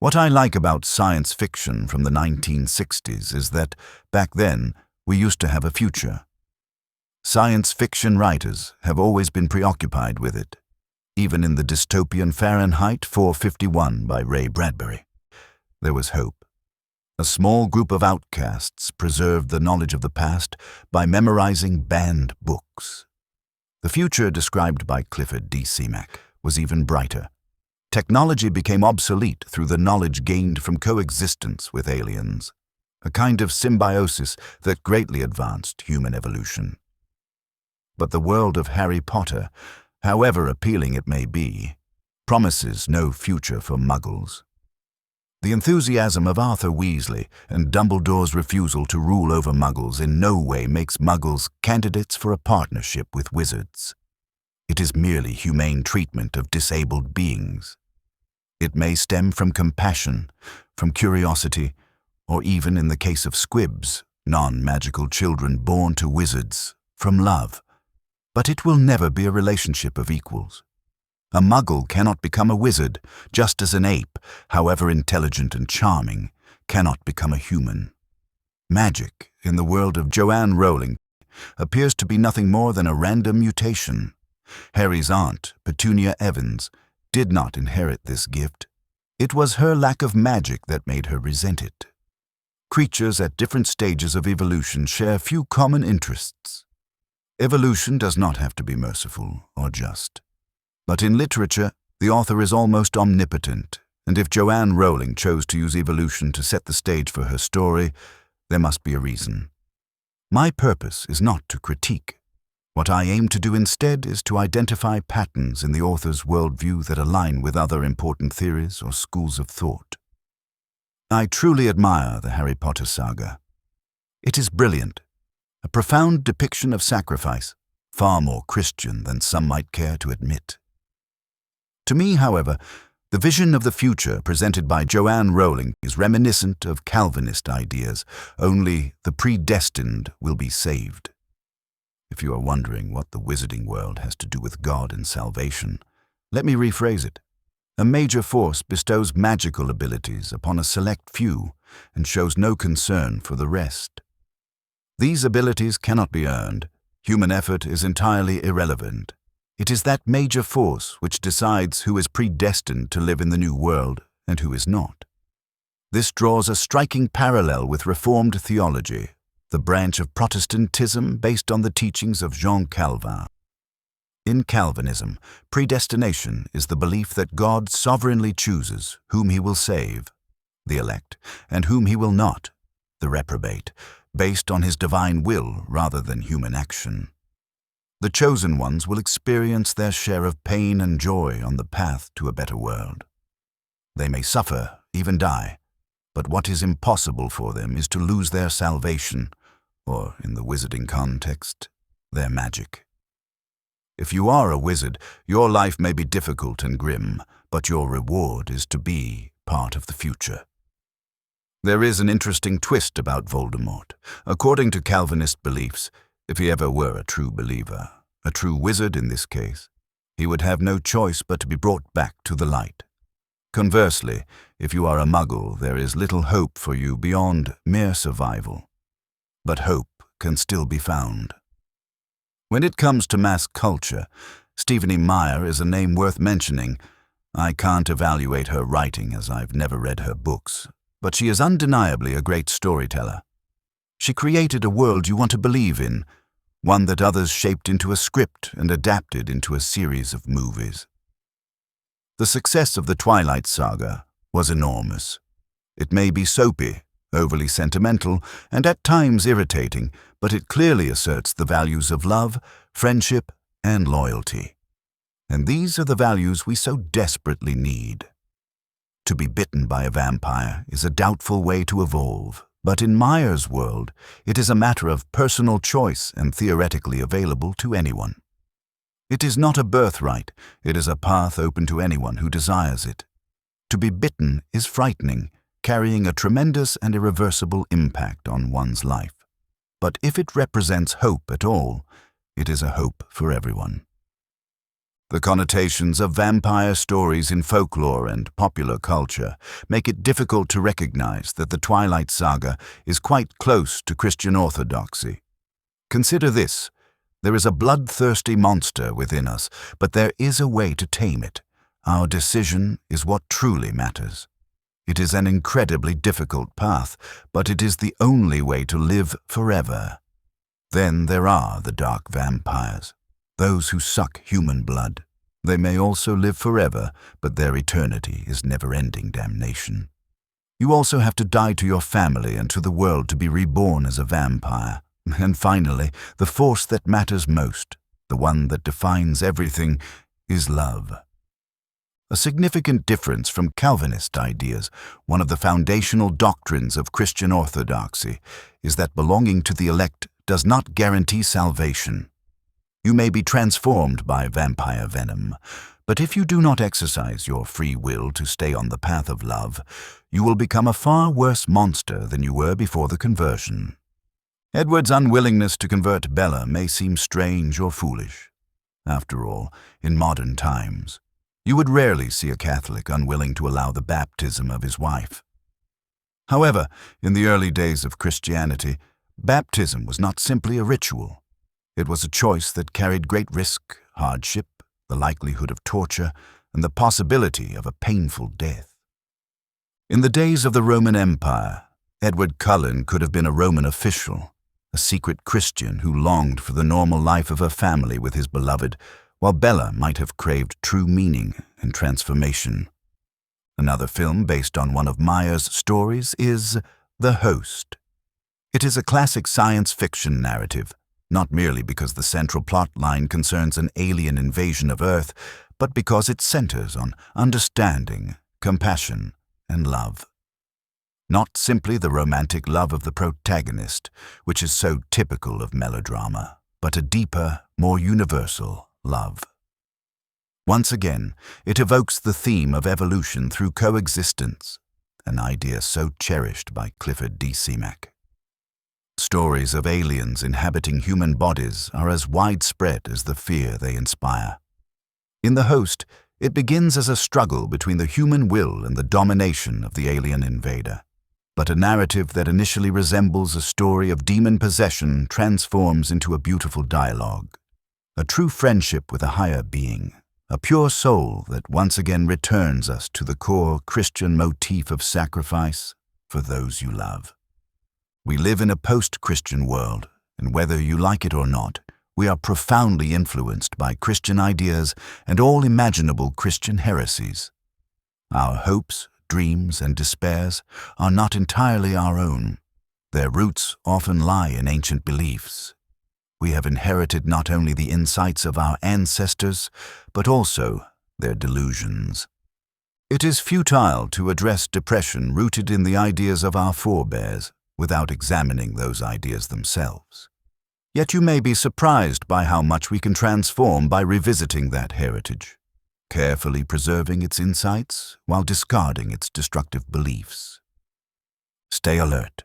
What I like about science fiction from the 1960s is that, back then, we used to have a future. Science fiction writers have always been preoccupied with it, even in the dystopian Fahrenheit 451 by Ray Bradbury. There was hope. A small group of outcasts preserved the knowledge of the past by memorizing banned books. The future described by Clifford D. Seamack was even brighter. Technology became obsolete through the knowledge gained from coexistence with aliens, a kind of symbiosis that greatly advanced human evolution. But the world of Harry Potter, however appealing it may be, promises no future for Muggles. The enthusiasm of Arthur Weasley and Dumbledore's refusal to rule over Muggles in no way makes Muggles candidates for a partnership with wizards. It is merely humane treatment of disabled beings. It may stem from compassion, from curiosity, or even in the case of squibs, non-magical children born to wizards, from love. But it will never be a relationship of equals. A Muggle cannot become a wizard, just as an ape, however intelligent and charming, cannot become a human. Magic, in the world of Joanne Rowling, appears to be nothing more than a random mutation. Harry's aunt, Petunia Evans, did not inherit this gift. It was her lack of magic that made her resent it. Creatures at different stages of evolution share few common interests. Evolution does not have to be merciful or just. But in literature, the author is almost omnipotent, and if Joanne Rowling chose to use evolution to set the stage for her story, there must be a reason. My purpose is not to critique. What I aim to do instead is to identify patterns in the author's worldview that align with other important theories or schools of thought. I truly admire the Harry Potter saga. It is brilliant, a profound depiction of sacrifice, far more Christian than some might care to admit. To me, however, the vision of the future presented by Joanne Rowling is reminiscent of Calvinist ideas, only the predestined will be saved. If you are wondering what the wizarding world has to do with God and salvation, let me rephrase it. A major force bestows magical abilities upon a select few and shows no concern for the rest. These abilities cannot be earned. Human effort is entirely irrelevant. It is that major force which decides who is predestined to live in the new world and who is not. This draws a striking parallel with Reformed theology, the branch of Protestantism based on the teachings of Jean Calvin. In Calvinism, predestination is the belief that God sovereignly chooses whom he will save, the elect, and whom he will not, the reprobate, based on his divine will rather than human action. The chosen ones will experience their share of pain and joy on the path to a better world. They may suffer, even die, but what is impossible for them is to lose their salvation, or, in the wizarding context, their magic. If you are a wizard, your life may be difficult and grim, but your reward is to be part of the future. There is an interesting twist about Voldemort. According to Calvinist beliefs, if he ever were a true believer, a true wizard in this case, he would have no choice but to be brought back to the light. Conversely, if you are a Muggle, there is little hope for you beyond mere survival. But hope can still be found. When it comes to mass culture, Stephenie Meyer is a name worth mentioning. I can't evaluate her writing as I've never read her books, but she is undeniably a great storyteller. She created a world you want to believe in, one that others shaped into a script and adapted into a series of movies. The success of the Twilight saga was enormous. It may be soapy, overly sentimental, and at times irritating, but it clearly asserts the values of love, friendship, and loyalty. And these are the values we so desperately need. To be bitten by a vampire is a doubtful way to evolve, but in Meyer's world, it is a matter of personal choice and theoretically available to anyone. It is not a birthright, it is a path open to anyone who desires it. To be bitten is frightening, carrying a tremendous and irreversible impact on one's life. But if it represents hope at all, it is a hope for everyone. The connotations of vampire stories in folklore and popular culture make it difficult to recognize that the Twilight saga is quite close to Christian orthodoxy. Consider this: there is a bloodthirsty monster within us, but there is a way to tame it. Our decision is what truly matters. It is an incredibly difficult path, but it is the only way to live forever. Then there are the dark vampires, those who suck human blood. They may also live forever, but their eternity is never-ending damnation. You also have to die to your family and to the world to be reborn as a vampire. And finally, the force that matters most, the one that defines everything, is love. A significant difference from Calvinist ideas, one of the foundational doctrines of Christian orthodoxy, is that belonging to the elect does not guarantee salvation. You may be transformed by vampire venom, but if you do not exercise your free will to stay on the path of love, you will become a far worse monster than you were before the conversion. Edward's unwillingness to convert Bella may seem strange or foolish. After all, in modern times, you would rarely see a Catholic unwilling to allow the baptism of his wife. However, in the early days of Christianity, baptism was not simply a ritual. It was a choice that carried great risk, hardship, the likelihood of torture, and the possibility of a painful death. In the days of the Roman Empire, Edward Cullen could have been a Roman official, a secret Christian who longed for the normal life of a family with his beloved, while Bella might have craved true meaning and transformation. Another film based on one of Meyer's stories is The Host. It is a classic science fiction narrative, not merely because the central plot line concerns an alien invasion of Earth, but because it centers on understanding, compassion, and love. Not simply the romantic love of the protagonist, which is so typical of melodrama, but a deeper, more universal love. Once again, it evokes the theme of evolution through coexistence, an idea so cherished by Clifford D. Seemack. Stories of aliens inhabiting human bodies are as widespread as the fear they inspire. In The Host, it begins as a struggle between the human will and the domination of the alien invader. But a narrative that initially resembles a story of demon possession transforms into a beautiful dialogue. A true friendship with a higher being, a pure soul that once again returns us to the core Christian motif of sacrifice for those you love. We live in a post-Christian world, and whether you like it or not, we are profoundly influenced by Christian ideas and all imaginable Christian heresies. Our hopes, dreams, and despairs are not entirely our own. Their roots often lie in ancient beliefs. We have inherited not only the insights of our ancestors, but also their delusions. It is futile to address depression rooted in the ideas of our forebears without examining those ideas themselves. Yet you may be surprised by how much we can transform by revisiting that heritage, carefully preserving its insights while discarding its destructive beliefs. Stay alert.